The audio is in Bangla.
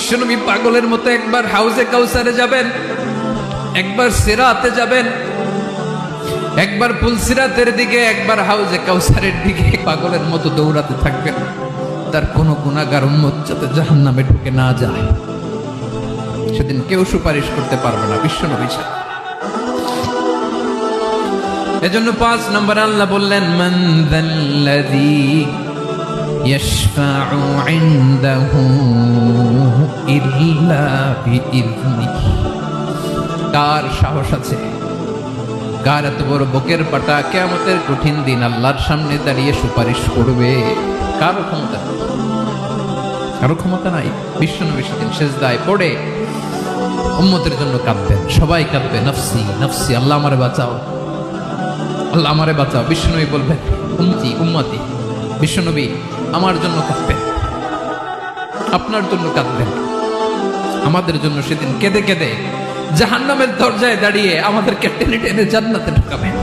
বিশ্বনবী পাগলের মতো একবার হাউজে কাউসারে যাবেন, একবার সিরাতে যাবেন, একবার পুলসিরাতের দিকে, একবার হাউজে কাউসারের দিকে পাগলের মতো দৌড়াতে থাকবেন। তার কোনো গুনাহগার উম্মত যাতে জাহান্নামে ঢুকে না যায়, সেদিন কেউ সুপারিশ করতে পারবে না বিশ্বনবী ছাড়া। এজন্য 5 নম্বর আল্লাহ বললেন, মান যাল্লাযী ইয়াশফাউ ইনদাহু ইল্লা বিইযনিহি। কার সাহস আছে, কার এত বড় বুকের পাটা কিয়ামতের কঠিন দিন আল্লাহর সামনে দাঁড়িয়ে সুপারিশ করবে? কারো ক্ষমতা নেই, কারো ক্ষমতা নাই। বিশ্বনবী সেদিন সেজদায় পড়ে উম্মতের জন্য কাঁদবেন, সবাই কাঁদবে, নফসি নফসি, আল্লাহ আমারে বাঁচাও, আল্লাহ আমারে বাঁচাও। বিশ্বনবী বলবেন, উম্মতি উম্মতি। বিশ্বনবী আমার জন্য কাঁদবেন, আপনার জন্য কাঁদবেন, আমাদের জন্য সেদিন কেঁদে কেঁদে জাহান্নামের দরজায় দাঁড়িয়ে আমাদেরকে টেনে টেনে জান্নাতে ঢুকাবেন।